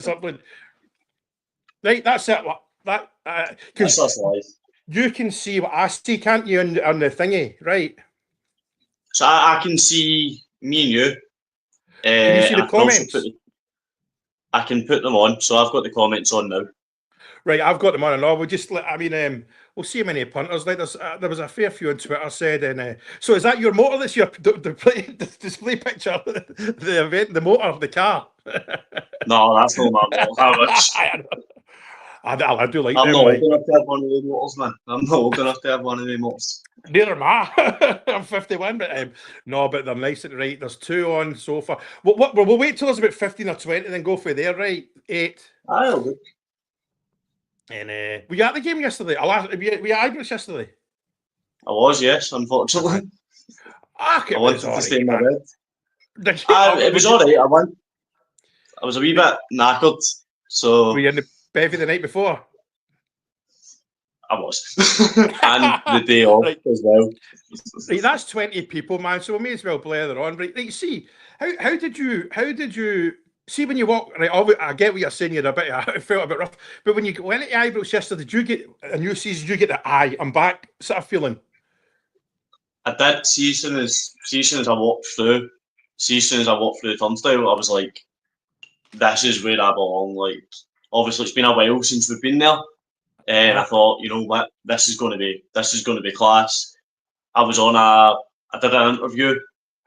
something. Right, that's it. That because you can see what I see, can't you, on the thingy, right? So I can see me and you. Can you see the comments? I can put them on, so I've got the comments on now. Right, I've got them on and all. We'll just, I mean, we'll see how many punters. Like, there was a fair few on Twitter said, and so is that your motor? That's your the display picture, the event, the motor, the car. No, that's not my motor. I do like I'm them. not old enough to have one of the motors, man. I'm not old enough to have one of the motors. Neither am I. I'm 51, but no, but they're nice and right. There's 2 on so far. We'll wait till there's about 15 or 20, then go for there, right? 8. I'll do. And were you at the game yesterday? Were you at Ibrox yesterday? I was, yes, unfortunately. I wanted to stay in my bed. It was all right. I was a wee bit knackered. So were you in the bevy the night before? I was. And the day off as well. Right, that's 20 people, man. So we may as well blather on. Right, see, how did you see when you walk? Right, I get what you're saying. You're it felt a bit rough, but when you went to Ibrox yesterday, did you get a new season? Did you get the I'm back sort of feeling? I did. See, as soon as I walked through the turnstile, I was like, "This is where I belong." Like, obviously, it's been a while since we've been there, and I thought, you know what, this is going to be class. I did an interview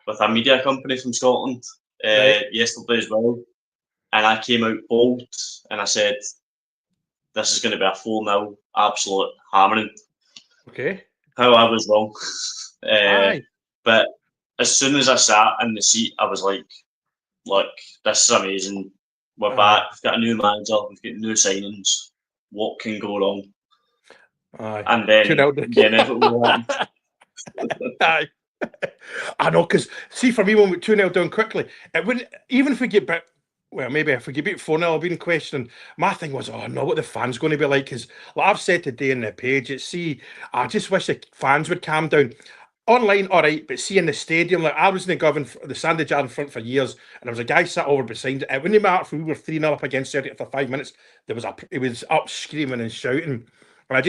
with a media company from Scotland yesterday as well, and I came out bold and I said, "This is going to be a 4-0 absolute hammering." Okay. How I was wrong. But as soon as I sat in the seat, I was like, "Look, this is amazing. We're back. We've got a new manager. We've got new signings. What can go wrong?" And then the inevitable happened. Aye. I know, because see, for me, when we 2-0 down quickly, it wouldn't, even if we get bit. Well, maybe if we get beat 4-0, I've been questioning. My thing was, oh no, what the fans going to be like? Because like I've said today in the page, I just wish the fans would calm down. Online, all right, but see in the stadium, like I was in the Govan, the Sandy Jar in front for years, and there was a guy sat over beside it. It wouldn't matter if we were 3-0 up against Celtic after 5 minutes. It was up screaming and shouting, and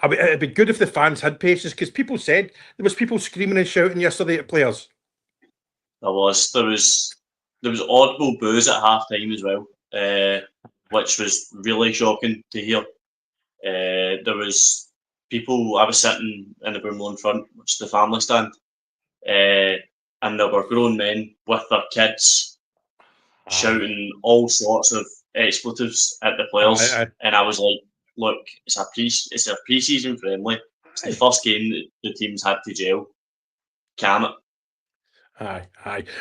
it'd be good if the fans had patience, because people said there was people screaming and shouting yesterday at players. There was audible boos at half time as well, which was really shocking to hear. There was people. I was sitting in the Broomlow in front, which is the family stand, and there were grown men with their kids shouting all sorts of expletives at the players, and I was like, "Look, it's a pre-season friendly. It's the first game that the teams had to gel. Calm it." Aye.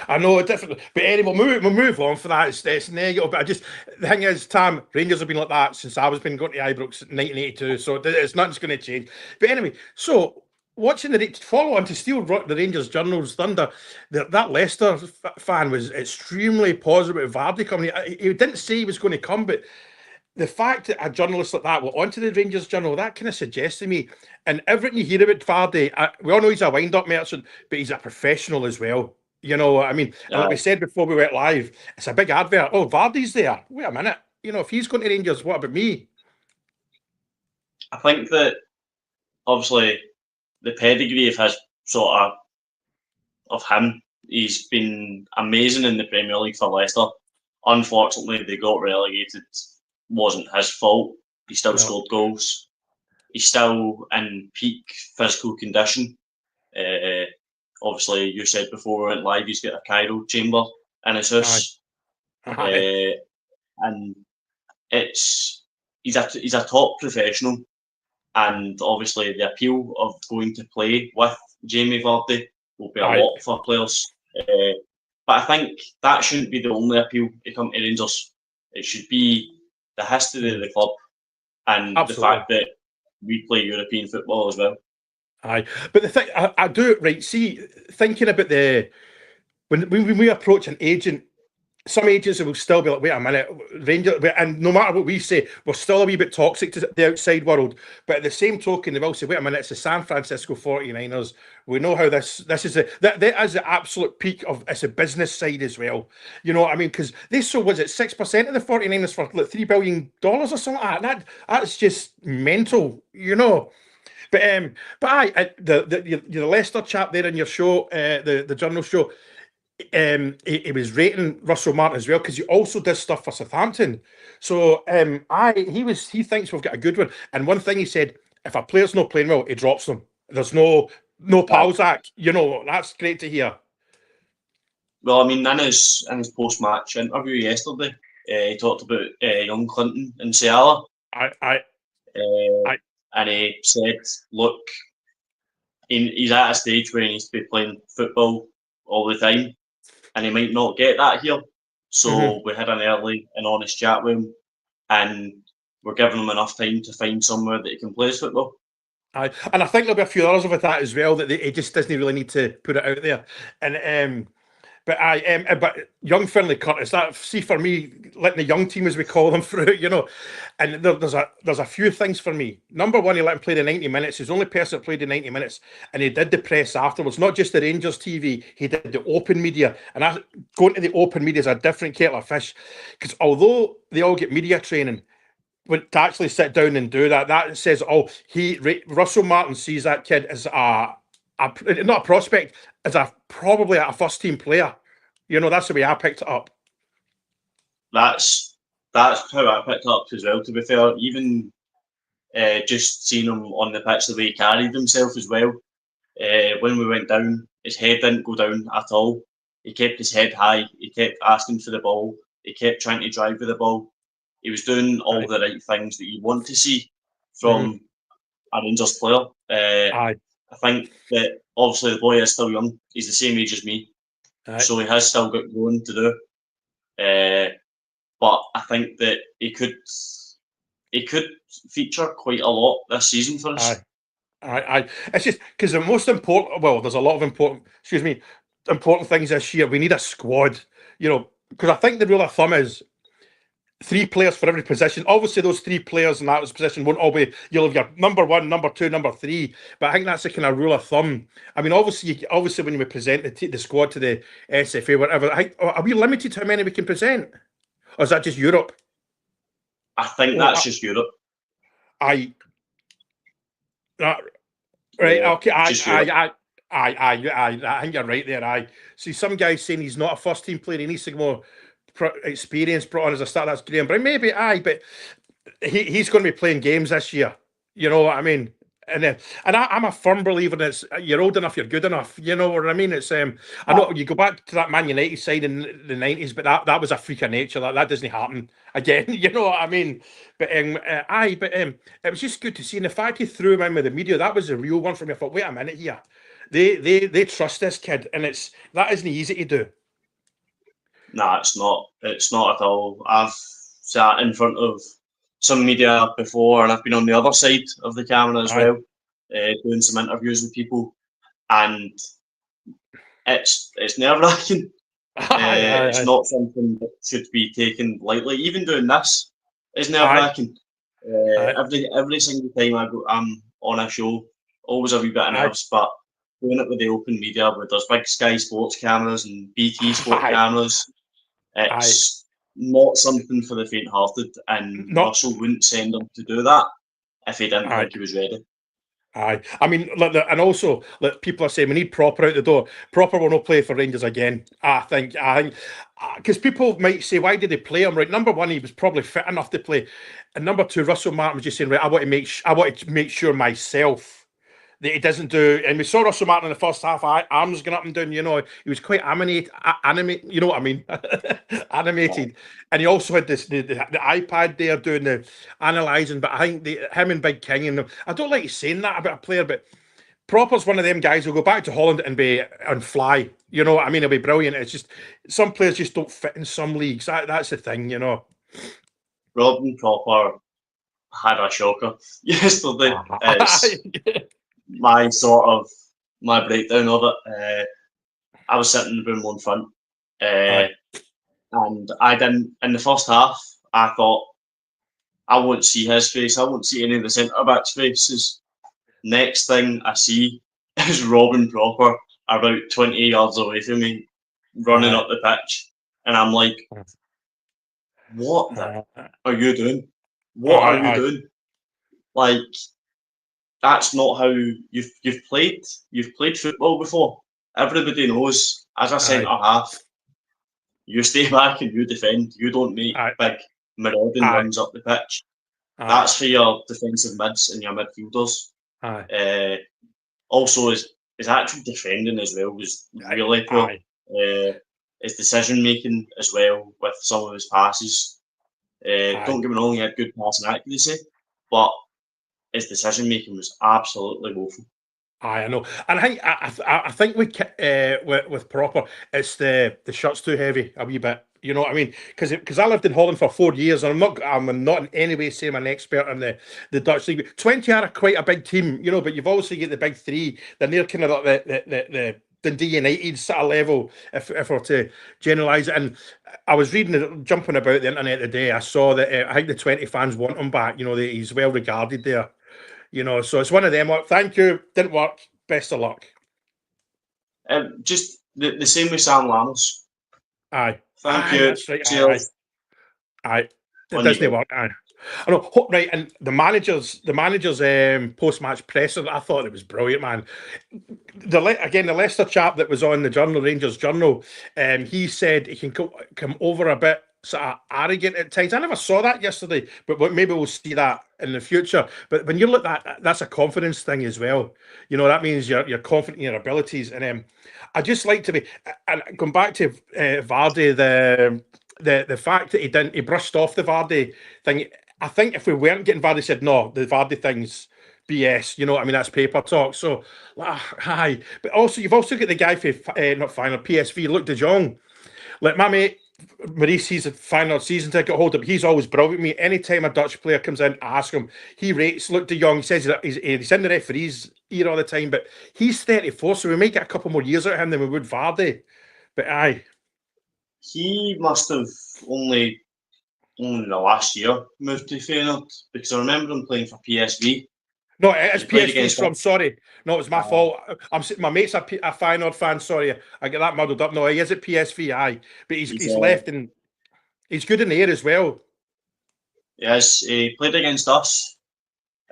I know it definitely, but anyway, we'll move on for that. It's negative, but the thing is, Tam, Rangers have been like that since I was been going to Ibrox in 1982, so it's nothing's going to change. But anyway, so watching the follow on to steal the Rangers Journal's thunder, that Leicester fan was extremely positive about Vardy coming. He didn't say he was going to come, but the fact that a journalist like that went onto the Rangers Journal, that kind of suggests to me, and everything you hear about Vardy, we all know he's a wind-up merchant, but he's a professional as well. You know what I mean? And like we said before we went live, it's a big advert. Oh, Vardy's there. Wait a minute. You know, if he's going to Rangers, what about me? I think that, obviously, the pedigree of his of him, he's been amazing in the Premier League for Leicester. Unfortunately, they got relegated. Wasn't his fault. He still scored goals. He's still in peak physical condition. Obviously, you said before we went live, he's got a cryo chamber in his house, and he's a top professional. And obviously, the appeal of going to play with Jamie Vardy will be a lot for players. But I think that shouldn't be the only appeal to come to Rangers. It should be the history of the club and the fact that we play European football as well. Aye, but the thing I do right. See, thinking about when we approach an agent, some agents will still be like, wait a minute, Rangers, and no matter what we say, we're still a wee bit toxic to the outside world. But at the same token, they will say, wait a minute, it's the San Francisco 49ers. We know how this is that is the absolute peak of it's a business side as well. You know what I mean? Because they sold, was it 6% of the 49ers for like $3 billion or something like that? That's just mental, you know. But the Leicester chap there in your show, the journal show, he was rating Russell Martin as well because he also does stuff for Southampton. So he thinks we've got a good one. And one thing he said, if a player's not playing well, he drops them. There's no pals act. You know, that's great to hear. Well, I mean, in his post-match interview yesterday, he talked about young Clinton and Ciala, I I uh, I and he said, "Look, he's at a stage where he needs to be playing football all the time, and he might not get that here. mhm. So we had an early and honest chat with him, and we're giving him enough time to find somewhere that he can play his football." And I think there'll be a few others with that as well that he just doesn't really need to put it out there. And but young Finlay Curtis, that see for me, letting the young team as we call them through, you know, and there's a few things for me. Number one, he let him play the 90 minutes. He's the only person that played the 90 minutes, and he did the press afterwards, not just the Rangers TV. He did the open media, and going to the open media is a different kettle of fish, because although they all get media training, when to actually sit down and do that, that says, oh, Russell Martin sees that kid as not a prospect, as probably a first team player. You know, that's the way I picked it up. That's how I picked up as well. To be fair, even just seeing him on the pitch, the way he carried himself as well. When we went down, his head didn't go down at all. He kept his head high. He kept asking for the ball. He kept trying to drive with the ball. He was doing all Aye. the right things that you want to see Mm-hmm. from a Rangers player. Aye. I think that obviously the boy is still young. He's the same age as me, Aye. so he has still got growing to do. But I think that he could feature quite a lot this season for Aye. us. Aye. It's just because the most important, well, there's a lot of important things this year. We need a squad, you know, because I think the rule of thumb is 3 players for every position. Obviously, those 3 players in that position won't all be. You'll have your number one, number two, number three. But I think that's a kind of rule of thumb. I mean, obviously, when we present the squad to the SFA, whatever, are we limited to how many we can present, or is that just Europe? I think Oh, that's just Europe. I uh, right, Yeah, okay, just Europe. I think you're right there. I see some guys saying he's not a first team player. He needs to get more experience brought on as a start. That's Graham, but maybe but he's going to be playing games this year. You know what I mean? I'm a firm believer that you're old enough, you're good enough. You know what I mean? It's I know you go back to that Man United side in the '90s, but that was a freak of nature. That doesn't happen again. You know what I mean? But it was just good to see. And the fact he threw him in with the media, that was a real one for me. I thought, wait a minute here, they trust this kid, and that isn't easy to do. Nah, it's not. It's not at all. I've sat in front of some media before, and I've been on the other side of the camera as Aye, well, doing some interviews with people, and it's nerve wracking. It's aye, not something that should be taken lightly. Even doing this is nerve aye, wracking. aye, Every single time I'm on a show, always a wee bit of aye, nerves, but doing it with the open media, where there's big Sky Sports cameras and BT Sport aye, cameras, aye. it's not something for the faint-hearted, and Not Russell wouldn't send him to do that if he didn't aye. think he was ready. Aye, I mean, and also, people are saying we need Proper out the door. Proper will not play for Rangers again. I think, because people might say, why did they play him? Right, number one, he was probably fit enough to play, and number two, Russell Martin was just saying, right, I want to make sure myself that he doesn't do. And we saw Russell Martin in the first half, arms going up and down. You know, he was quite animated. You know what I mean? Animated. And he also had the iPad there doing the analysing. But I think him and Big King and them, I don't like saying that about a player, but Proper's one of them guys who'll go back to Holland and fly. You know what I mean? He'll be brilliant. It's just some players just don't fit in some leagues. That's the thing, you know. Robin Proper had a shocker yesterday. It's my breakdown of it. I was sitting in the room on front, Aye. uh, And I didn't, in the first half, I thought, I won't see his face, I won't see any of the centre-backs' faces. Next thing I see is Robin Proper about 20 yards away from me, running Aye. up the pitch. And I'm like, what are you doing? What are you Aye. doing? Like, that's not how you've played. You've played football before. Everybody knows, as a centre Aye. half, you stay back and you defend. You don't make Aye. big marauding Aye. runs up the pitch. Aye. That's for your defensive mids and your midfielders. Aye. Also, his actual defending as well was really poor. Aye. His decision making as well with some of his passes. Don't get me wrong, he had good passing accuracy, but his decision making was absolutely woeful. I know, and I think with Proper, it's the shirt's too heavy a wee bit. You know what I mean? Because I lived in Holland for 4 years, and I'm not in any way saying I'm an expert in the Dutch league. 20 are quite a big team, you know, but you've also got the big three. Then they're kind of like the Dundee United sort of level, if we're to generalise it. And I was jumping about the internet today. I saw that I think the 20 fans want him back. You know, he's well regarded there. You know, so it's one of them. Thank you. Didn't work. Best of luck. Just the same with Sam Lammers. Aye. Thank Aye, you. that's right. Cheers. Aye. It On you doesn't go. work. Aye. I know. Right, and the manager's post-match presser, I thought it was brilliant, man. The Leicester chap that was on the Journal, Rangers Journal, he said he can come over a bit sort of arrogant at times. I never saw that yesterday, but maybe we'll see that in the future. But when you look at that, that's a confidence thing as well. You know, that means you're confident in your abilities. And I just like to be. And going back to Vardy, the fact that he brushed off the Vardy thing. I think if we weren't getting Vardy, said no, the Vardy thing's BS. You know what I mean? That's paper talk. So, hi. But also, you've also got the guy for not final PSV, Luke De Jong. Like my mate Maurice, he's a final season ticket holder. But he's always brilliant with me. Anytime a Dutch player comes in, I ask him. He rates Luke De Jong. He says he's in the referees ear all the time, but he's 34, so we might get a couple more years out of him than we would Vardy. But aye, He must have only in the last year moved to Feyenoord because I remember him playing for PSV. no, it's He played PSV's against from. us. Sorry, no, it's my fault. My mate's a Feyenoord fan. Sorry, I get that muddled up. No, he is at PSV. Aye, but he's left and he's good in the air as well. Yes, he played against us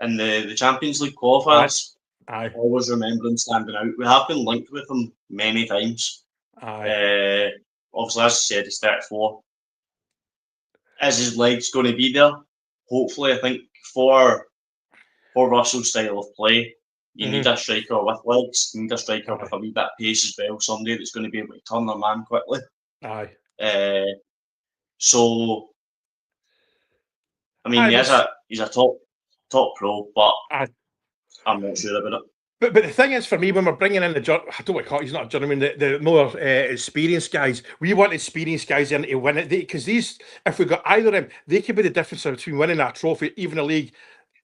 in the Champions League Aye, qualifiers. aye, I always remember him standing out. We have been linked with him many times. aye. Obviously, as I said, he's 34. Is his legs going to be there? Hopefully, I think for Russell's style of play, you need a striker with legs. You need a striker with a wee bit of pace as well. Somebody that's going to be able to turn their man quickly. Aye. So, I mean, Aye, he's a top pro, but aye. I'm not sure about it. But the thing is, for me, when we're bringing in I don't want to call it, he's not a journeyman, the more experienced guys, we want experienced guys in to win it. Because if we got either of them, they could be the difference between winning a trophy, even a league,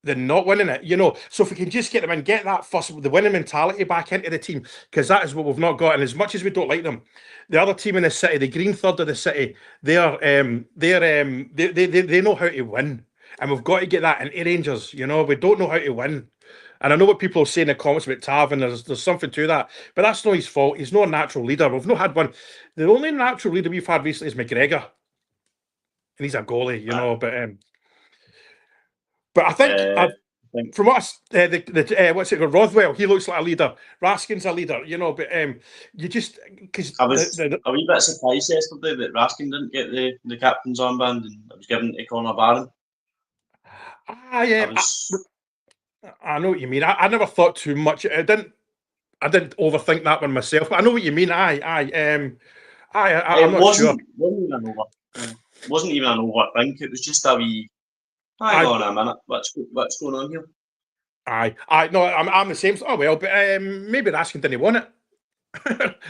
than not winning it, you know. So if we can just get them and get that the winning mentality back into the team, because that is what we've not got. And as much as we don't like them, the other team in the city, the green third of the city, they know how to win, and we've got to get that into Rangers. You know, we don't know how to win. And I know what people are saying in the comments about Tav, and there's something to that, but that's not his fault. He's not a natural leader. We've not had one. The only natural leader we've had recently is McGregor, and he's a goalie, you know. But I think from what what's it called, Rothwell, he looks like a leader. Raskin's a leader, you know. But you just because I was a wee bit surprised yesterday that Raskin didn't get the captain's armband and it was given to Connor Barron. I know what you mean. I never thought too much. I didn't overthink that one myself. But I know what you mean. I'm not sure. Wasn't even an overthink. It was just a wee. Hang on a minute. What's going on here? No, I'm the same. Oh well, but maybe Raskin didn't want it.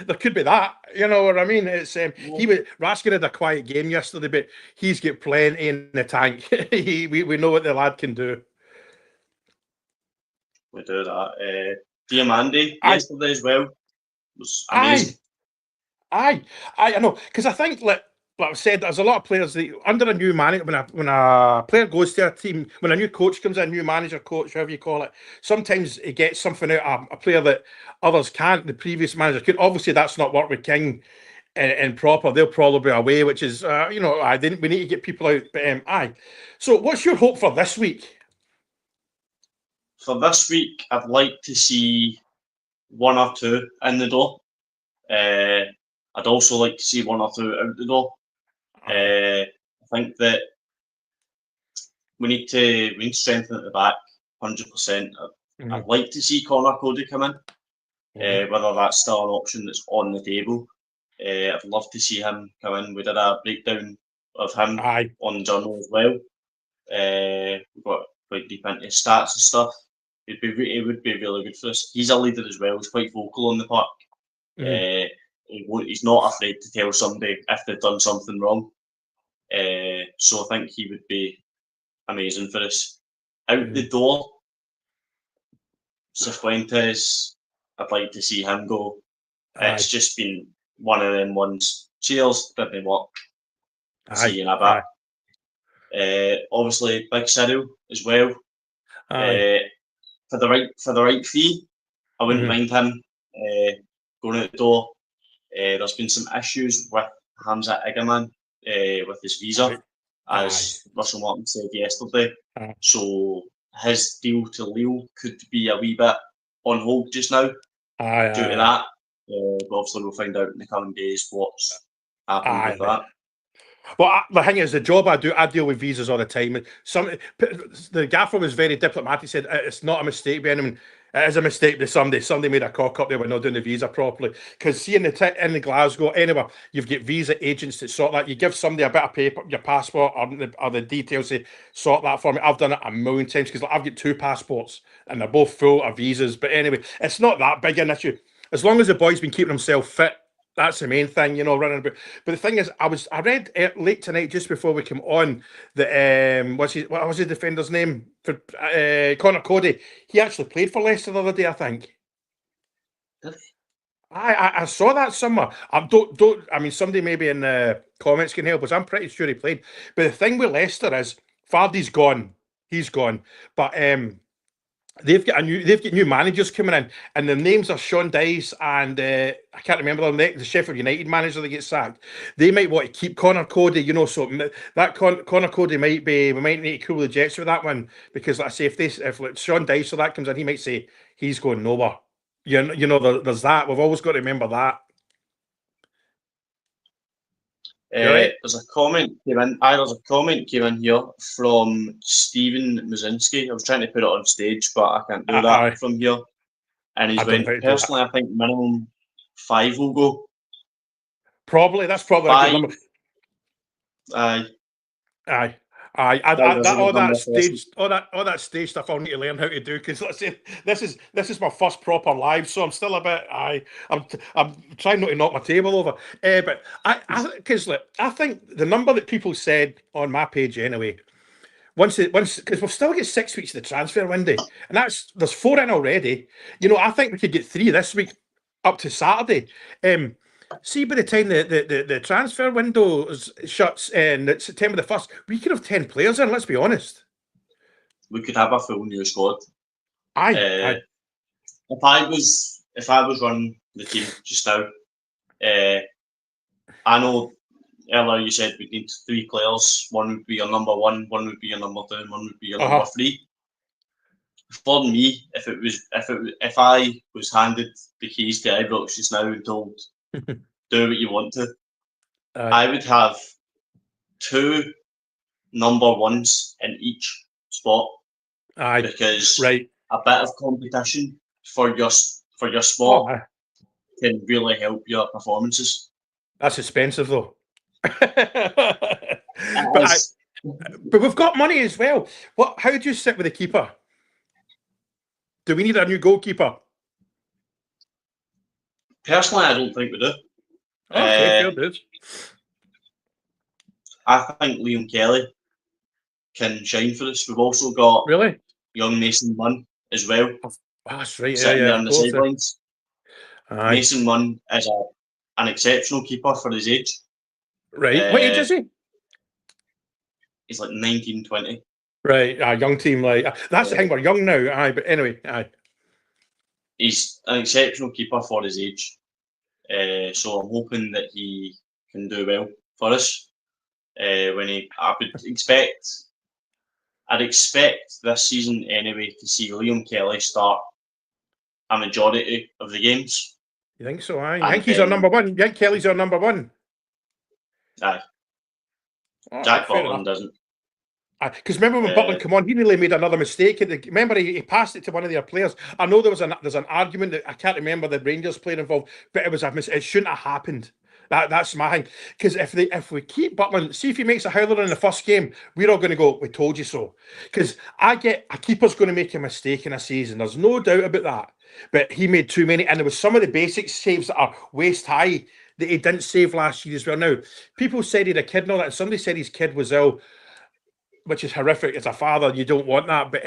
There could be that, you know what I mean. It's Raskin had a quiet game yesterday, but he's got plenty in the tank. we know what the lad can do. We do that. Diamandi yesterday as well was amazing. I know, because I think Like I've said, there's a lot of players that under a new manager, when a player goes to a team, when a new coach comes in, new manager, coach, however you call it, sometimes he gets something out of a player that others can't. The previous manager could. Obviously, that's not worked with King and Proper. They'll probably be away, which is, I didn't. We need to get people out. But aye. So, what's your hope for this week? For this week, I'd like to see one or two in the door. I'd also like to see one or two out the door. I think that we need to strengthen at the back, 100%. I'd like to see Connor Cody come in, whether that's still an option that's on the table. I'd love to see him come in. We did a breakdown of him on the journal as well. We got quite deep into his stats and stuff. It would be really good for us. He's a leader as well. He's quite vocal on the park. He's not afraid to tell somebody if they've done something wrong. So I think he would be amazing for us. Out the door, Cifuentes, I'd like to see him go. It's just been one of them ones. Cheers, didn't work. See you in a bit. Obviously, Big Cyril as well. For the right fee, I wouldn't mind him going out the door. There's been some issues with Hamza Igaman with his visa, as Russell Martin said yesterday. So his deal to Lille could be a wee bit on hold just now due to that. But obviously, we'll find out in the coming days what's happened with that. Well, the thing is, the job I do, I deal with visas all the time. The gaffer was very diplomatic. He said it's not a mistake, Benjamin. It is a mistake that somebody made a cock up there when not doing the visa properly. Because see, in the Glasgow, anyway, you've got visa agents that sort that. You give somebody a bit of paper, your passport, or the details to sort that for me. I've done it a million times because I've got 2 passports and they're both full of visas. But anyway, it's not that big an issue. As long as the boy's been keeping himself fit, that's the main thing, running about. But the thing is, I read late tonight, just before we came on, that what was his defender's name for Connor Cody? He actually played for Leicester the other day, I think. I saw that somewhere. I mean, somebody maybe in the comments can help us. I'm pretty sure he played. But the thing with Leicester is, Vardy's gone. He's gone. But they've got new managers coming in, and the names are Sean Dyche and I can't remember the Sheffield United manager that gets sacked. They might want to keep Connor Cody, so that Connor Cody we might need to cool the jets with that one, because like I say, if like Sean Dyche or that comes in, he might say he's going nowhere. There's that. We've always got to remember that. Right? There's a comment came in here from Stephen Muzinski. I was trying to put it on stage, but I can't do that from here. And he's went, personally, I think minimum 5 will go. Probably. That's probably 5. A good number. Aye. All that stage stuff I'll need to learn how to do, because let's say this is my first proper live, so I'm still a bit. I'm trying not to knock my table over. But I think the number that people said on my page anyway, once because we've still got 6 weeks of the transfer window, and there's 4 in already. I think we could get 3 this week up to Saturday. See, by the time the transfer window shuts in September the 1st, we could have 10 players in, let's be honest. We could have a full new squad. Aye. If I was running the team just now, I know earlier you said we need 3 players. One would be your number 1, one would be your number 2, and one would be your number 3. For me, if I was handed the keys to Ibrox just now and told do what you want to, I would have 2 number 1s in each spot. Because a bit of competition for your spot can really help your performances. That's expensive though. But we've got money as well. How do you sit with the keeper? Do we need a new goalkeeper? Personally, I don't think we do. Okay, fair dues. I think Liam Kelly can shine for us. We've also got young Mason Munn as well. That's right. Sitting there on the sidelines. Mason Munn is an exceptional keeper for his age. Right. What age is he? He's like 19, 20. Right. Young team. Like that's the thing. We're young now. Aye. But anyway. Aye. He's an exceptional keeper for his age. So I'm hoping that he can do well for us. I'd expect this season anyway to see Liam Kelly start a majority of the games. You think so? Aye. You And think he's our number one? You think Kelly's our number one? Aye. All right, Jack fair Butland enough. doesn't. Because remember when Butland came on, he nearly made another mistake. Remember, he passed it to one of their players. I know there's an argument that I can't remember the Rangers player involved, but it shouldn't have happened. That's my thing. Because if we keep Butland, see if he makes a howler in the first game, we're all going to go, we told you so. Because I get a keeper's going to make a mistake in a season. There's no doubt about that. But he made too many, and there was some of the basic saves that are waist high that he didn't save last year as well. Now, people said he had a kid and all that, and somebody said his kid was ill, which is horrific. As a father, you don't want that. But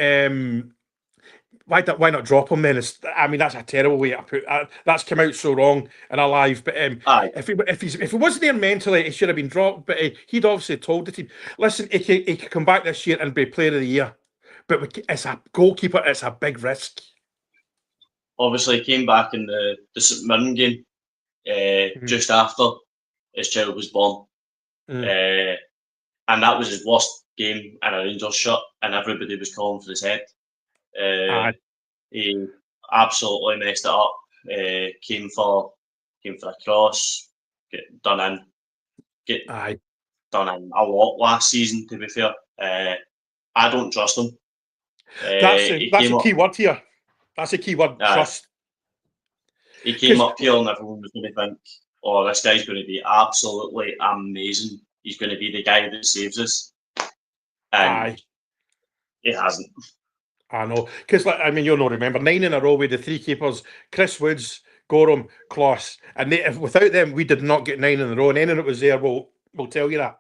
why not drop him then? That's a terrible way to put that. That's come out so wrong in our life. But if he wasn't there mentally, he should have been dropped. But he'd obviously told the team, listen, he could come back this year and be player of the year. But as a goalkeeper, it's a big risk. Obviously, he came back in the St Mirren game just after his child was born. And that was his worst game in a Rangers shirt, and everybody was calling for his head. He absolutely messed it up. Came for a cross, get done in a lot last season. To be fair, I don't trust him. That's a key word here. That's a key word. Trust. He came up here, and everyone was going to think, "Oh, this guy's going to be absolutely amazing. He's going to be the guy that saves us." And he hasn't. I know, because you'll not remember 9 in a row with the 3 keepers: Chris Woods, Gorham, Kloss, and without them, we did not get 9 in a row. And anyone that was there will tell you that.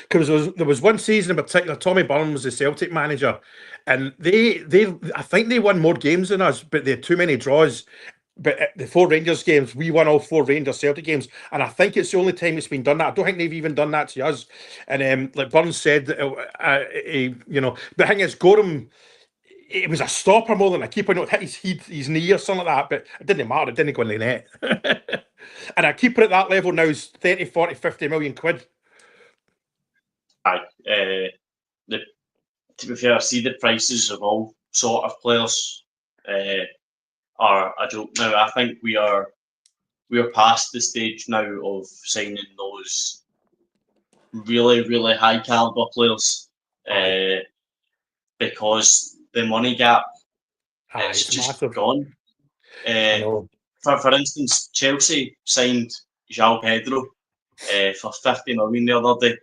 Because there was one season in particular, Tommy Byrne was the Celtic manager, and I think they won more games than us, but they had too many draws. But the 4 Rangers games, we won all 4 Rangers Celtic games, and I think it's the only time it's been done that. I don't think they've even done that to us. And like Burns said, the thing is, Gorham, it was a stopper more than a keeper. Not hit his knee or something like that, but it didn't matter. It didn't go in the net. And a keeper at that level now is 30, 40, 50 million quid. To be fair, I see the prices of all sort of players are a joke now. I think we are past the stage now of signing those really, really high caliber players because the money gap it's just massive. Gone. For instance, Chelsea signed João Pedro for 50 million the other day.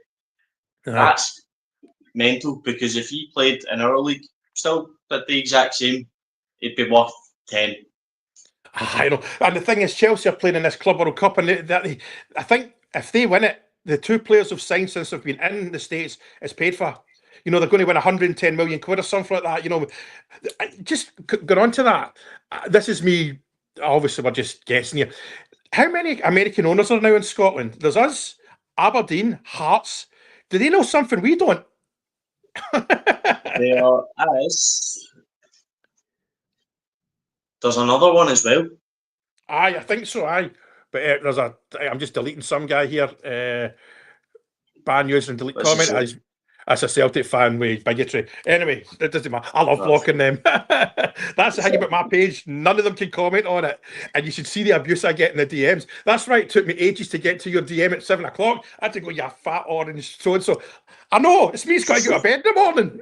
That's mental, because if he played in our league, still at the exact same, it'd be worth 10. I know, and the thing is, Chelsea are playing in this Club World Cup, and I think if they win it, the 2 players have signed since they've been in the States, it's paid for. They're going to win 110 million quid or something like that. Just going on to that. This is me. Obviously, we're just guessing here. How many American owners are now in Scotland? There's us, Aberdeen, Hearts. Do they know something we don't? There is. There's another one as well. I think so. But I'm just deleting some guy here. Ban user and delete comment. As a Celtic fan with bigotry. Anyway, it doesn't matter. I love blocking them. That's the thing about my page. None of them can comment on it. And you should see the abuse I get in the DMs. That's right. It took me ages to get to your DM at 7 o'clock. I had to go, you fat orange so-and-so. I know. It's me who's got to go to bed in the morning.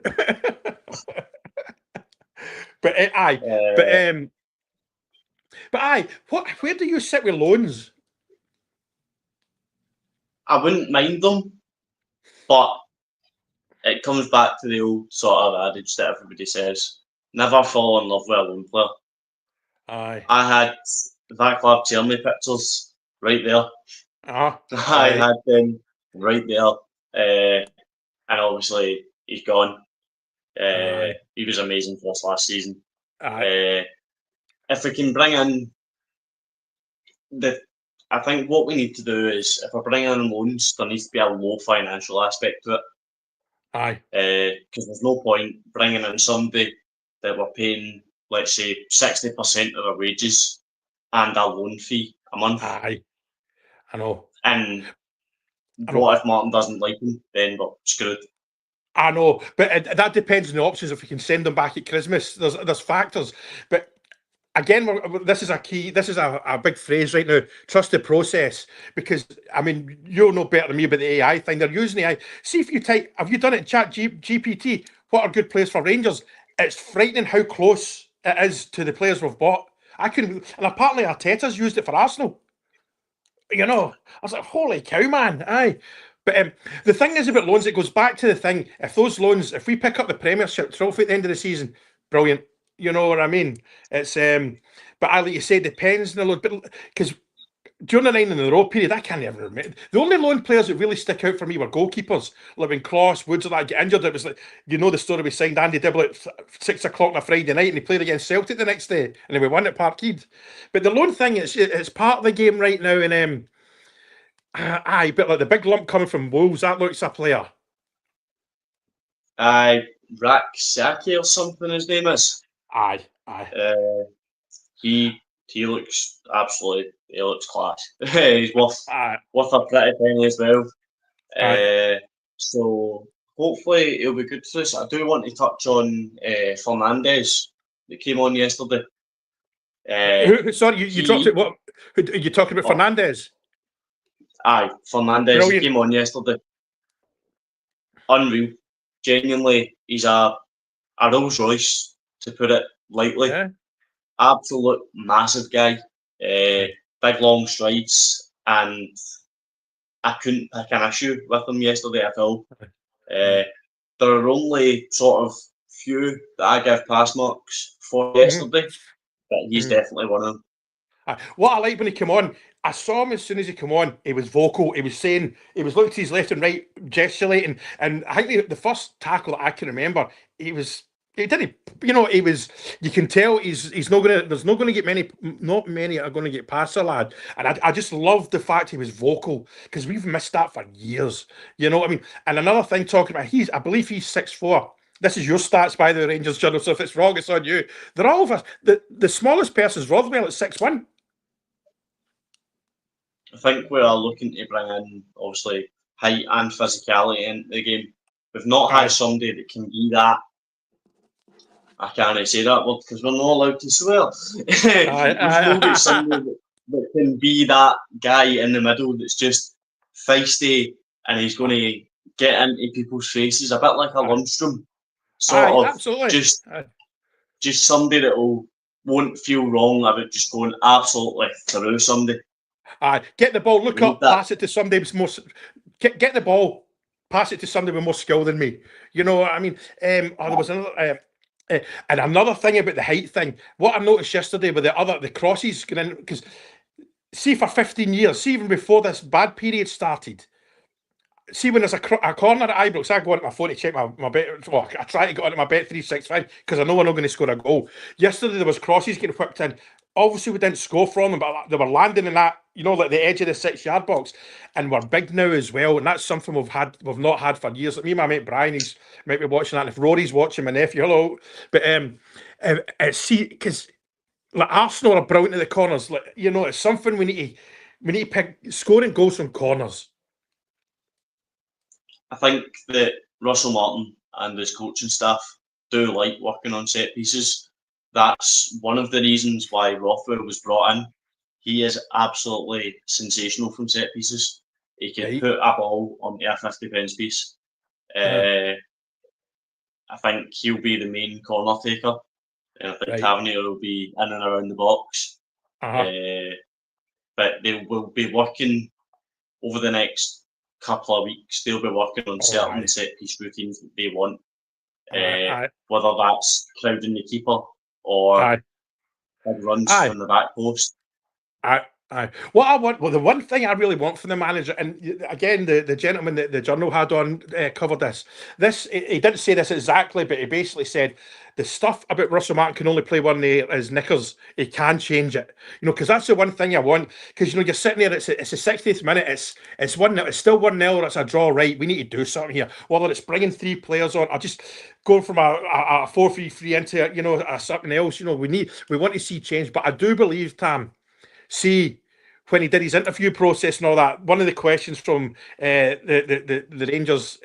Where do you sit with loans? I wouldn't mind them, but it comes back to the old sort of adage that everybody says: never fall in love with a loan player. I had Vaclav Černý pictures right there. I had them right there, and obviously he's gone. He was amazing for us last season. If we can bring in I think what we need to do is, if we're bringing in loans, there needs to be a low financial aspect to it. Aye. Because there's no point bringing in somebody that we're paying, let's say, 60% of their wages and a loan fee a month. Aye. I know. And what if Martin doesn't like him? Then we're screwed. I know, but that depends on the options. If we can send them back at Christmas, there's factors. But again, this is a key. This is a big phrase right now. Trust the process, because I mean, you'll know better than me about the AI thing. They're using AI. See if you type. Have you done it? GPT. What are good players for Rangers? It's frightening how close it is to the players we've bought. I couldn't. And apparently Arteta's used it for Arsenal. You know, I was like, holy cow, man! Aye. But the thing is about loans, it goes back to the thing. If those loans, if we pick up the Premiership trophy at the end of the season, brilliant. You know what I mean? It's but I like you say, depends on the loan. But because during the 9 in a row period, I can't ever remember. The only loan players that really stick out for me were goalkeepers. Like when Cross, Woods, or that get injured, it was like, you know, the story we signed Andy Dibble at 6 o'clock on a Friday night, and he played against Celtic the next day, and then we won at Parkhead. But the loan thing, it's part of the game right now, and aye, but like the big lump coming from Wolves, that looks a player. Aye, Raksaki or something his name is. Aye. He looks absolutely, he looks class. He's worth a pretty penny as well. So hopefully it'll be good for us. I do want to touch on Fernandez that came on yesterday. Sorry, you dropped it. What are you talking about? Fernandez? Aye, Fernandez. Brilliant. He came on yesterday. Unreal. Genuinely, he's a Rolls Royce, to put it lightly. Yeah. Absolute massive guy. Big long strides, and I couldn't pick an issue with him yesterday at all. There are only sort of few that I give pass marks for yesterday, but he's definitely one of them. What I like when he came on, I saw him as soon as he came on. He was vocal. He was saying, he was looking to his left and right, gesticulating. And I think the first tackle that I can remember, he didn't, you know, you can tell he's not gonna. There's not gonna get not many are gonna get past the lad. And I just loved the fact he was vocal, because we've missed that for years. You know what I mean? And another thing, talking about, I believe he's 6'4". This is your stats by the Rangers Journal, so if it's wrong, it's on you. They're all of us. The smallest person's Rothwell at 6'1". I think we are looking to bring in, obviously, height and physicality into the game. We've not had somebody that can be that. I can't say that word because we're not allowed to swear. We've not got somebody that can be that guy in the middle that's just feisty and he's going to get into people's faces, a bit like a Lundstrom. Just somebody that won't feel wrong about just going absolutely through somebody. Get the ball, look up, pass it to somebody who's more. Get the ball, pass it to somebody with more skill than me. You know what I mean? There was another. And another thing about the height thing, what I noticed yesterday with the crosses going in, because see, for 15 years, see, even before this bad period started, see, when there's a corner at Ibrox, I go onto my phone to check my bet. Well, I try to go onto my bet 365 because I know we're not going to score a goal. Yesterday there was crosses getting whipped in. Obviously we didn't score from them, but they were landing in that, you know, like the edge of the 6-yard box, and we're big now as well. And that's something we've not had for years. Like me and my mate Brian, he's might be watching that. And if Rory's watching, my nephew, hello. But see, because like Arsenal are brilliant at the corners. Like, you know, it's something we need to pick, scoring goals from corners. I think that Russell Martin and his coaching staff do like working on set pieces. That's one of the reasons why Rothwell was brought in. He is absolutely sensational from set pieces. He can put a ball onto a 50-pence piece. I think he'll be the main corner taker. And I think Tavernier will be in and around the box. But they will be working over the next couple of weeks. They'll be working on certain set piece routines that they want. Whether that's crowding the keeper or big runs from the back post. Aye. What I want, well, the one thing I really want from the manager, and again, the gentleman that the journal had on covered this. He didn't say this exactly, but he basically said the stuff about Russell Martin can only play one day his knickers. He can change it, because that's the one thing I want. Because you're sitting there, it's the 60th minute, it's 1-0, it's still 1-0, or it's a draw. Right, we need to do something here. Whether it's bringing 3 players on, or just going from a 4-3-3 into a something else. We want to see change, but I do believe, Tam. See, when he did his interview process and all that, one of the questions from the Rangers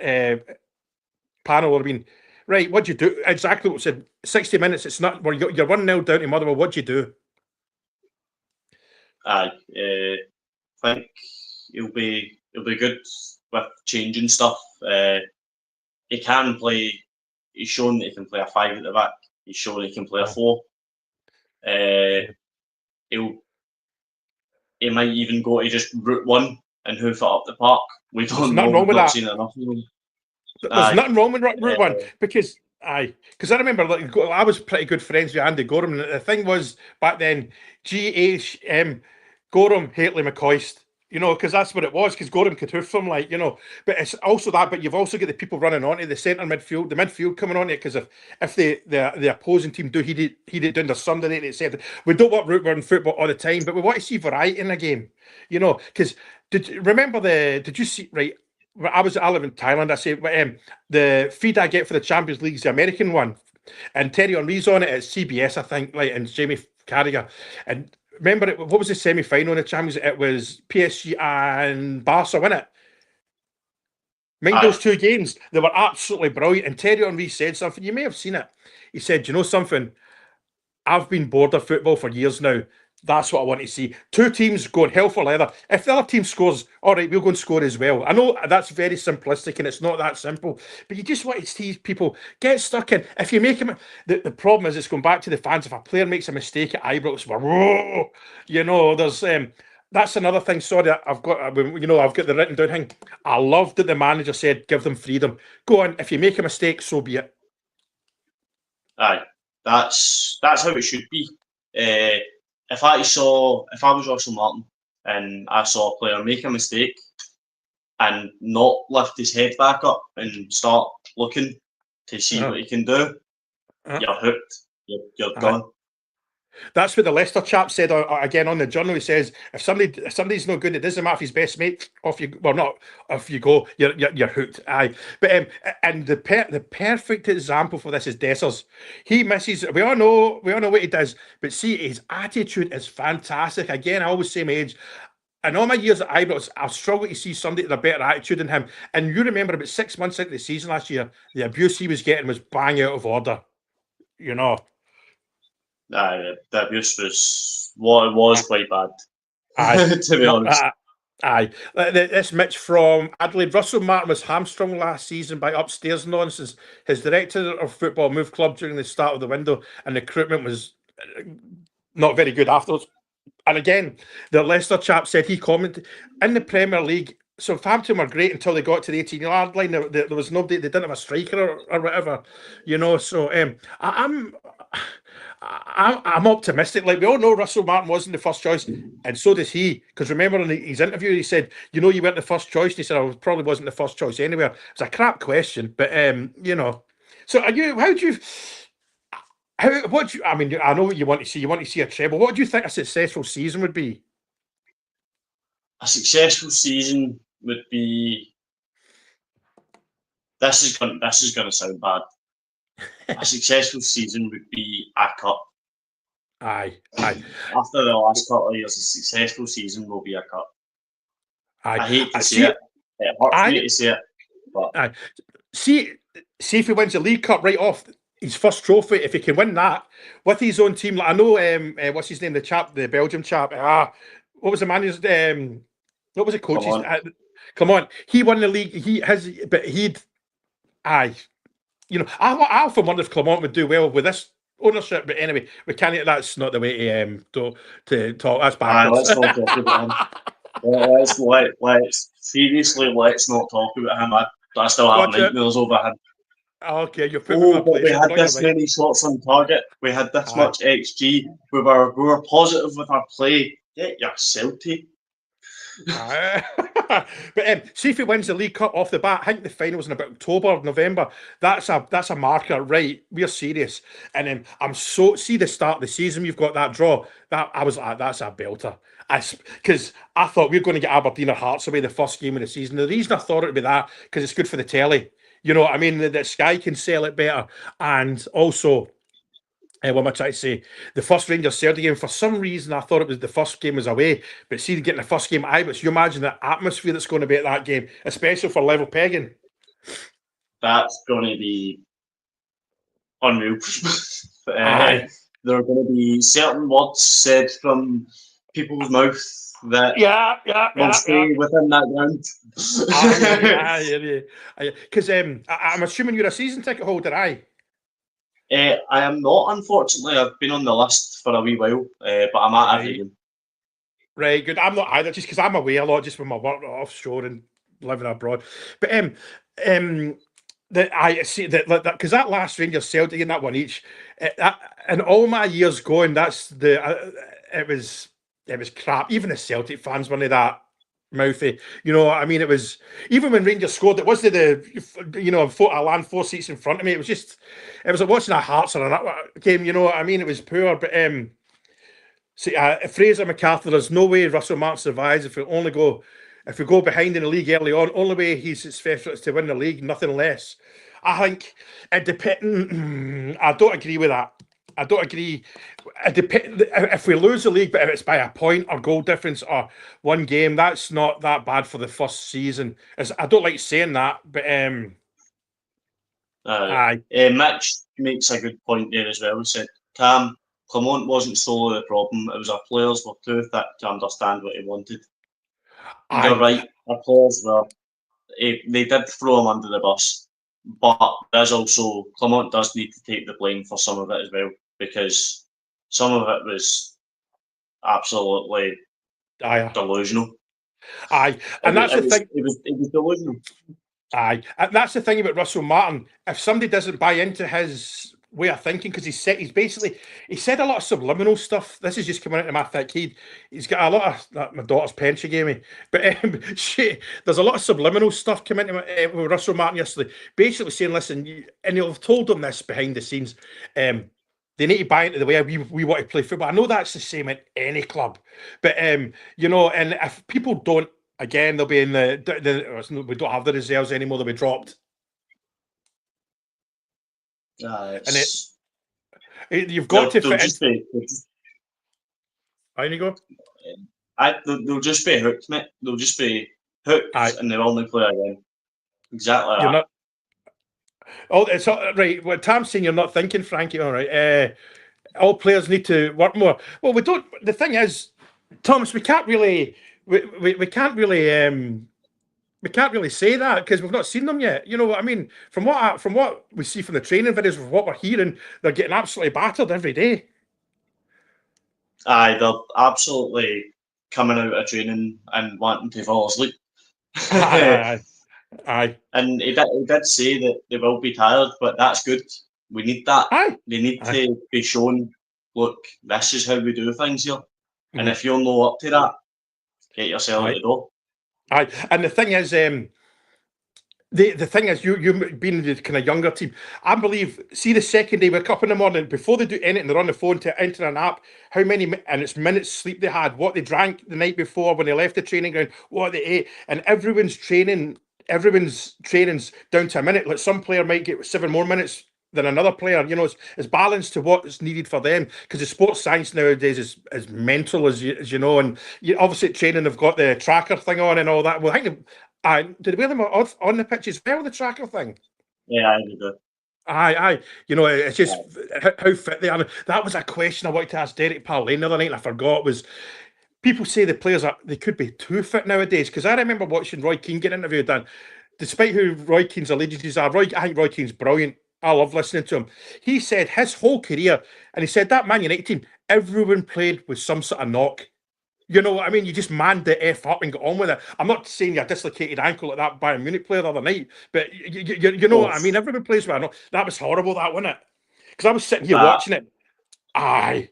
panel would have been, right, what'd you do? Exactly what said, 60 minutes, it's not, well, you're 1-0 down to Motherwell, what'd you do? I think he'll be good with changing stuff. He can play, he's shown that he can play a 5 at the back, he's shown he can play a 4. He might even go to just route 1 and hoof it up the park. We don't know. We've not seen enough of him. There's nothing wrong with route 1 because I remember I was pretty good friends with Andy Gorham, and the thing was back then, GHM Gorham, Haitley, McCoist. Because that's what it was. Because Gorham could hoof them, but it's also that. But you've also got the people running onto the centre midfield, the midfield coming on it. Because if the opposing team do heat it down to Sunday, they said we don't want route 1 football all the time, but we want to see variety in the game. Because did you see right? I live in Thailand. I say the feed I get for the Champions League is the American one, and Terry Henry's on it at CBS, I think, and Jamie Carragher. And remember, what was the semi-final in the Champions? It was PSG and Barca, wasn't it? Mind those 2 games, they were absolutely brilliant. And Terry Henry said something, you may have seen it. He said, you know something? I've been bored of football for years now. That's what I want to see. 2 teams going hell for leather. If the other team scores, all right, we'll go and score as well. I know that's very simplistic and it's not that simple, but you just want to see people get stuck in. If you make them, the problem is it's going back to the fans. If a player makes a mistake at Ibrox, whoa, there's that's another thing. Sorry, I've got the written down thing. I loved that the manager said, give them freedom. Go on. If you make a mistake, so be it. Aye, that's how it should be. If I was Russell Martin and I saw a player make a mistake and not lift his head back up and start looking to see what he can do, you're hooked. You're done. That's what the Leicester chap said again on the journal. He says if somebody's no good, it doesn't matter if he's best mate. Off you, well, not off you go. You're hooked. Aye, but and the perfect example for this is Dessers. He misses. We all know what he does, but see, his attitude is fantastic. Again, I always say my age. In all my years at Ibrox, I've struggled to see somebody with a better attitude than him. And you remember about 6 months into the season last year, the abuse he was getting was bang out of order. Aye, the abuse was quite bad. To be honest. Aye. This Mitch from Adelaide. Russell Martin was hamstrung last season by upstairs nonsense. His director of football moved club during the start of the window, and recruitment was not very good afterwards. And again, the Leicester chap said he commented in the Premier League. Southampton were great until they got to the 18-yard line. There was nobody. They didn't have a striker or whatever, So I'm optimistic. Like we all know, Russell Martin wasn't the first choice, and so does he. Because remember in his interview, he said, "You weren't the first choice." And he said, "I probably wasn't the first choice anywhere." It's a crap question, but So are you? How do you? What do you? I mean, I know what you want to see. You want to see a treble. What do you think a successful season would be? A successful season would be. This is going to sound bad. A successful season would be a cup. Aye. After the last couple of years, a successful season will be a cup. Aye. I hate to see it. It hurts me to see it. But aye. See if he wins the League Cup right off his first trophy. If he can win that with his own team, like I know, what's his name? The Belgium chap. What was the manager's? What was the coach's? Come on, he won the league. Aye. I often wonder if Clement would do well with this ownership, but anyway, we can't. That's not the way to talk. That's bad. Let's not talk about him. Let's seriously, let's not talk about him. I still have nightmares over him. Okay, you're putting but we had this many shots on target. We had this much XG. We were positive with our play. Get yourself to. But see if he wins the League Cup off the bat. I think the final's in about October, November. That's a marker, right? We're serious. And I'm so see the start of the season. We've got that draw. That I was like, that's a belter. Because I thought we were going to get Aberdeen or Hearts away the first game of the season. The reason I thought it would be that because it's good for the telly. You know what I mean? That Sky can sell it better, and also. What am I trying to say? The first Rangers Celtic game, for some reason, I thought it was the first game was away. But see, getting the first game at Ibrox, you imagine the atmosphere that's going to be at that game, especially for level pegging. That's going to be unreal. There are going to be certain words said from people's mouth that will stay within that ground. Because I'm assuming you're a season ticket holder, aye? I am not, unfortunately. I've been on the list for a wee while, but I'm at every game. Right, good. I'm not either, just because I'm away a lot, just with my work offshore and living abroad. But I see that because that last Rangers Celtic and that one each, in all my years going, that's it was crap. Even the Celtic fans weren't that mouthy. You know, I mean, it was even when Rangers scored. It wasn't I land 4 seats in front of me. It was like watching a Hearts or a game. You know what I mean? It was poor, but see, Fraser McArthur. There's no way Russell Martin survives if we go behind in the league early on. Only way he's his favourites to win the league, nothing less. I think it depends. I don't agree with that. I don't agree. If we lose the league, but if it's by a point or goal difference or one game, that's not that bad for the first season. I don't like saying that, but Mitch makes a good point there as well. He said, Tam, Clement wasn't solely the problem. It was our players were too thick to understand what he wanted. You're right. Our players were. They did throw him under the bus, but there's also Clement does need to take the blame for some of it as well, because some of it was absolutely delusional. And that's the thing. It was delusional. And that's the thing about Russell Martin. If somebody doesn't buy into his way of thinking, because he said a lot of subliminal stuff. This is just coming into my thick head. He's got a lot of my daughter's pen she gave me, but there's a lot of subliminal stuff coming into with Russell Martin yesterday. Basically saying, listen, and you'll have told them this behind the scenes. They need to buy into the way we want to play football. I know that's the same at any club, but and if people don't, again, they'll be in we don't have the reserves anymore. They'll be dropped. You've got to fit in. How you go? They'll just be hooked, mate. They'll just be hooked, and they'll only play again. Exactly you're that. It's right. What Tam's saying, you're not thinking, Frankie. All right. All players need to work more. Well, we don't. The thing is, Thomas, we can't really. We can't really. We can't really say that because we've not seen them yet. You know what I mean? From what we see from the training videos, from what we're hearing, they're getting absolutely battered every day. They're absolutely coming out of training and wanting to fall asleep. Aye. And he did say that they will be tired, but that's good. We need that. They need to be shown, look, this is how we do things here. And if you're not up to that, get yourself out the door. And the thing is, the thing is, you being the kind of younger team, I believe. See, the second they wake up in the morning before they do anything, they're on the phone to enter an app. How many and it's minutes sleep they had, what they drank the night before when they left the training ground, what they ate, and everyone's training's down to a minute. Like some player might get 7 more minutes than another player. You know, it's balanced to what's needed for them, because the sports science nowadays is mental, as you know, and obviously at training they've got the tracker thing on and all that. Well, I think did they wear them on the pitch as well, the tracker thing? Yeah, I did. Aye. You know, it's just how fit they are. That was a question I wanted to ask Derek Parlane the other night, and I forgot. Was people say the players they could be too fit nowadays? Because I remember watching Roy Keane get interviewed, and despite who Roy Keane's allegiances are, I think Roy Keane's brilliant. I love listening to him. He said his whole career, and he said that Man United team, everyone played with some sort of knock. You know what I mean? You just manned the F up and got on with it. I'm not saying you're a dislocated ankle like that Bayern Munich player the other night, but you know what I mean? Everyone plays with a knock. That was horrible, that, wasn't it? Because I was sitting here watching it. Aye.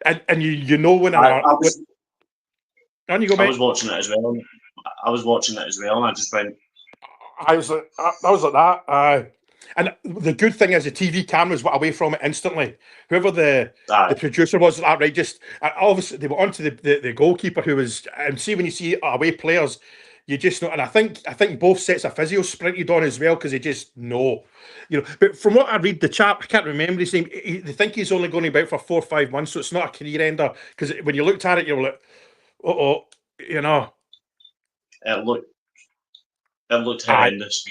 And you know when On you go, I mate. was watching it as well. I was watching it as well, and I just went, I was like, I was like that. And the good thing is the TV cameras were away from it instantly. Whoever the "Ah, producer was, that right, just obviously they were onto the goalkeeper who was. And see when you see away players, you just know. And I think both sets of physio sprinted on as well because they just know, you know. But from what I read, the chap, I can't remember his name. They think he's only going about for 4 or 5 months, so it's not a career ender. Because when you looked at it, you're like, oh, you know. it looked it looked I horrendous."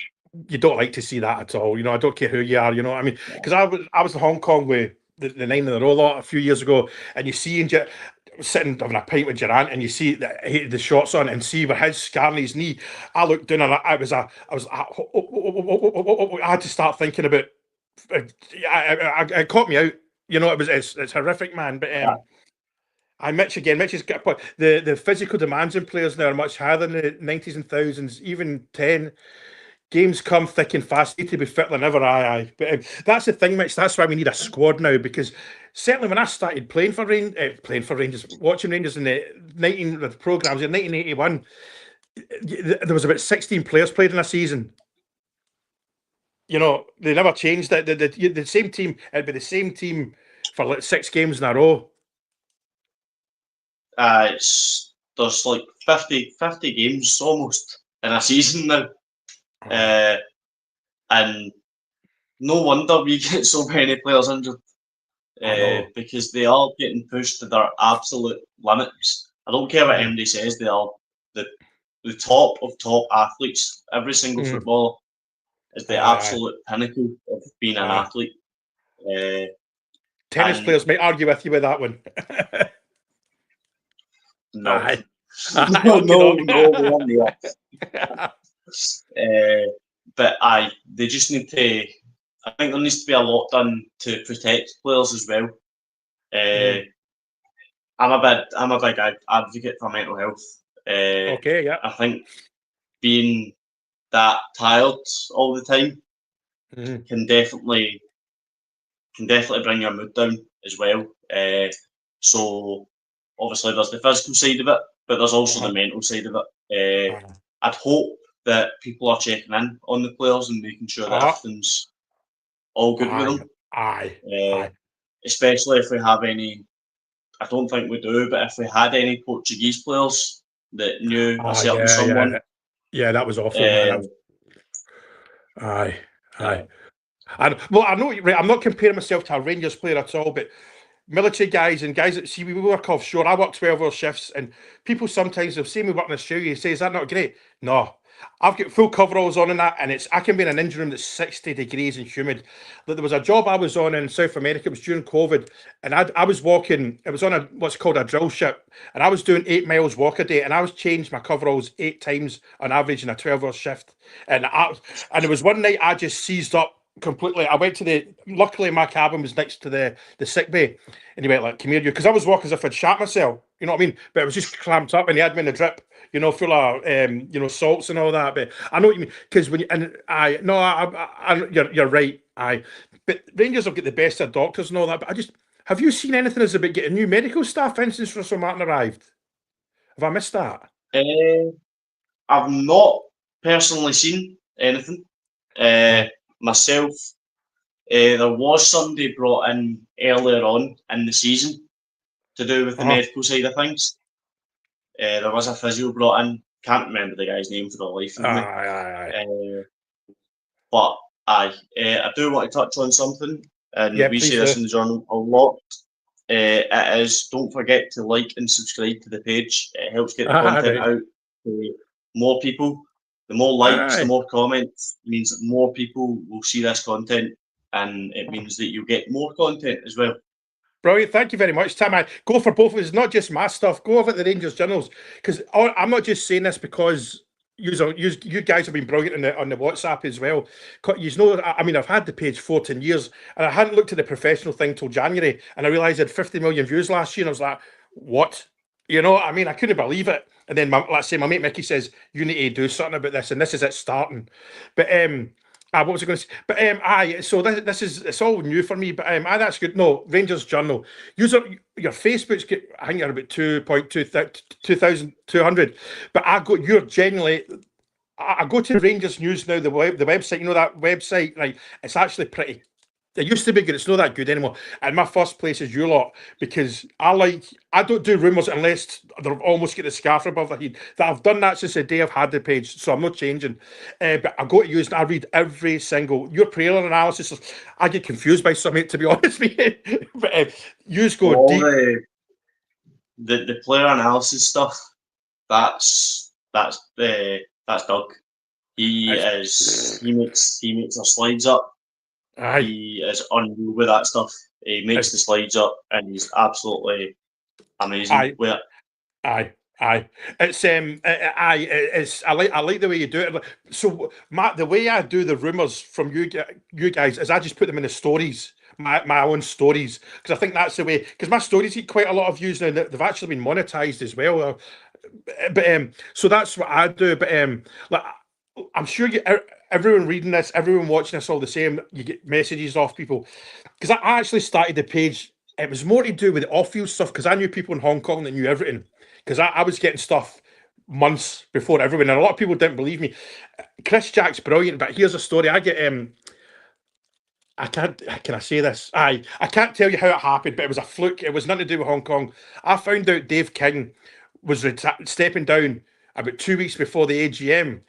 you don't like to see that at all. You know, I don't care who you are. You know what I mean? Because I was in Hong Kong with the nine in a row lot a few years ago, and you see sitting having a pint with your aunt, and you see the shots on, and see where his scarring his knee. I looked down, and I had to start thinking about. It caught me out. You know, it's horrific, man. But Ah, Mitch again. Mitch has got a point. The physical demands in players now are much higher than the 90s and thousands, even 10. Games come thick and fast. Need to be fitter than ever. Aye. But that's the thing, Mitch. That's why we need a squad now. Because certainly when I started playing for Rangers, watching Rangers in the 19 the programs in 1981, there was about 16 players played in a season. You know, they never changed it. The same team. It'd be the same team for like 6 games in a row. there's like 50 games almost in a season now, Aye. uh, and no wonder we get so many players injured. I know. Because they are getting pushed to their absolute limits. I don't care what Mm, anybody says, they are the the top of top athletes. Every single mm. footballer is the Aye, absolute pinnacle of being an aye. athlete. Uh, Tennis and players might argue with you with that one. no, Aye. Aye, no, okay, no, dog. no, we won't do that. But they just need to. I think there needs to be a lot done to protect players as well. Uh, Mm. I'm a big advocate for mental health. Okay, yeah. I think being that tired all the time Mm. can definitely bring your mood down as well. So obviously there's the physical side of it, but there's also the Uh-huh. mental side of it. Uh, Uh-huh. I'd hope that people are checking in on the players and making sure that Uh-huh. everything's all good with Aye, them. aye, Uh, aye. Especially if we have any. I don't think we do, but if we had any Portuguese players that knew a certain Yeah, yeah. someone, Yeah, that was awful, man. uh, Aye, aye. uh, And well, I know, right, I'm not comparing myself to a Rangers player at all, but military guys and guys that see we work offshore. I work 12-hour shifts, and people sometimes have seen me work in Australia. Say, is that not great? No. I've got full coveralls on in that, and I can be in an engine room that's 60 degrees and humid. There was a job I was on in South America. It was during COVID, and I was walking. It was on what's called a drill ship, and I was doing 8 miles walk a day, and I was changed my coveralls 8 times on average in a 12-hour shift. And there was one night I just seized up completely. I went to luckily my cabin was next to the sick bay, and he went like, "Come here, you," because I was walking as if I'd shat myself. You know what I mean? But it was just clamped up, and he had me in the drip, full of salts and all that. But I know what you mean, because when you and I no, you're right. But Rangers have got the best of doctors and all that. But have you seen anything as about getting new medical staff, for instance, for St Martin arrived? Have I missed that? uh, I've not personally seen anything uh, Uh, myself. There was somebody brought in earlier on in the season to do with the uh-huh. medical side of things. There was a physio brought in. Can't remember the guy's name for the life of me. Aye. Uh, but I do want to touch on something, and Yeah, we say please do. this in the journal a lot. It is, don't forget to like and subscribe to the page. It helps get the content Right. out to more people. The more likes, the Aye. more comments means that more people will see this content, and it means that you get more content as well. Brilliant. Thank you very much, Tim. I go for both of us, not just my stuff. Go over at the Rangers journals because I'm not just saying this because you guys have been brilliant on the WhatsApp as well. You know, I mean, I've had the page 14 years and I hadn't looked at the professional thing till January, and I realised I had 50 million views last year, and I was like, what? You know, I mean, I couldn't believe it. And then, let's say, my mate Mickey says, you need to do something about this, and this is it starting. But What was I going to say? But so this is it's all new for me. But that's good. No, Rangers Journal. Your Facebook's get, I think you're about 2,200. But you're genuinely. I go to Rangers News now. The website. You know that website. Like it's actually pretty. It used to be good. It's not that good anymore. And my first place is you lot because I don't do rumours unless they've almost get the scarf above their head. That I've done that since the day I've had the page, so I'm not changing. But I go to use and I read every single your prayer analysis. I get confused by something, to be honest with you. But you go All deep. The player analysis stuff. That's Doug. He makes our slides up. Aye. He is unreal with that stuff. He makes the slides up, and he's absolutely amazing with it. Aye. It's I like the way you do it. So the way I do the rumours from you guys is I just put them in the stories. My own stories, because I think that's the way. Because my stories get quite a lot of views now. They've actually been monetized as well. But so that's what I do. But like I'm sure everyone reading this, everyone watching this, all the same. You get messages off people because I actually started the page. It was more to do with the off-field stuff because I knew people in Hong Kong that knew everything. Because I was getting stuff months before everyone, and a lot of people didn't believe me. Chris Jack's brilliant, but here's a story. I get I can't. Can I say this? I can't tell you how it happened, but it was a fluke. It was nothing to do with Hong Kong. I found out Dave King was stepping down about 2 weeks before the AGM.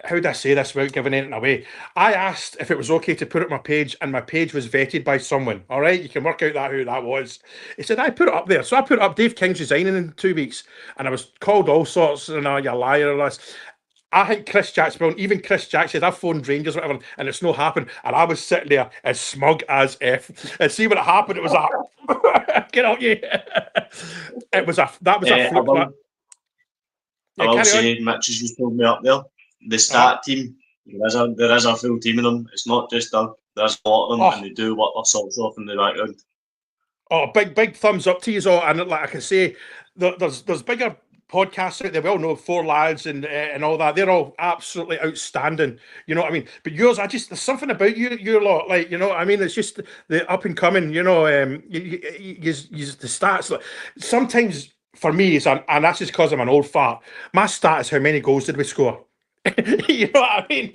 How did I say this without giving anything away? I asked if it was okay to put it on my page, and my page was vetted by someone. All right, you can work out who that was. He said I put it up there, so I put up Dave King's resigning in 2 weeks, and I was called all sorts, and you liar or this. I think Chris Jack's brilliant. Even Chris Jack said, I've phoned Rangers, whatever, and it's not happened. And I was sitting there as smug as F. And see when it happened, it was a get out you. It was a fluke. I will say, Mitch has just pulled me up there. The stat team, there is a full team of them. It's not just Doug. There's a lot of them, and they do work their socks off in the background. Oh, big thumbs up to you all. And like I can say, there's bigger podcasts out there. We all know Four Lads and all that. They're all absolutely outstanding. You know what I mean? But yours, there's something about you lot. Like, you know what I mean? It's just the up and coming. You know, you the stats. Like, sometimes for me, and that's just because I'm an old fart. My stat is how many goals did we score. You know what I mean?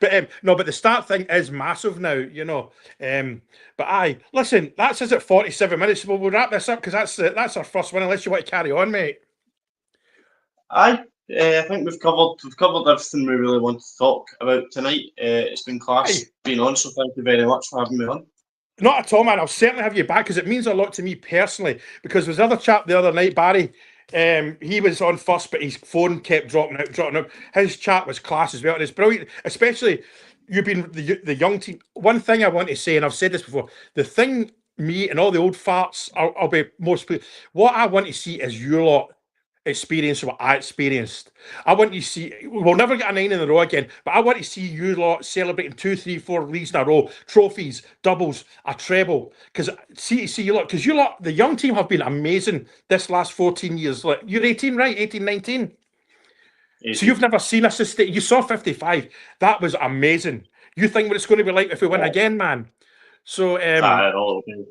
But no, but the start thing is massive now, you know. But listen, that's us at 47 minutes. We'll wrap this up because that's our first one. Unless you want to carry on, mate. I think we've covered everything we really want to talk about tonight. It's been class being on, so thank you very much for having me on. Not at all, man. I'll certainly have you back because it means a lot to me personally. Because there's another chap the other night, Barry. He was on first, but his phone kept dropping out. His chat was class as well, and it's brilliant. Especially you've been the young team. One thing I want to say, and I've said this before, the thing me and all the old farts, I'll be most. What I want to see is your lot experience what I experienced. I want you to see we'll never get a 9 in a row again, but I want to see you lot celebrating 2, 3, 4 leagues in a row, trophies, doubles, a treble. Because see you lot, because you lot, the young team have been amazing this last 14 years. Like you're 18, right? 18, 19. 18. So you've never seen us sustain. You saw 55. That was amazing. You think what it's going to be like if we win again, man? So it'll be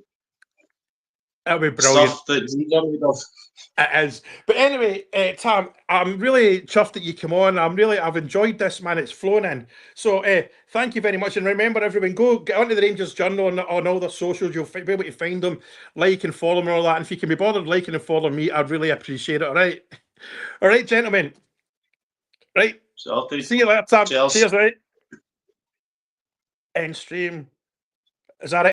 brilliant. Stuff that you does. It is. But anyway, Tam, I'm really chuffed that you come on. I've enjoyed this, man. It's flown in. So thank you very much. And remember, everyone, go get onto the Rangers Journal on all their socials. You'll be able to find them, like and follow them and all that. And if you can be bothered liking and following me, I'd really appreciate it. All right. All right, gentlemen. Right. See you later, Tam. Cheers, right? End stream. Is that it?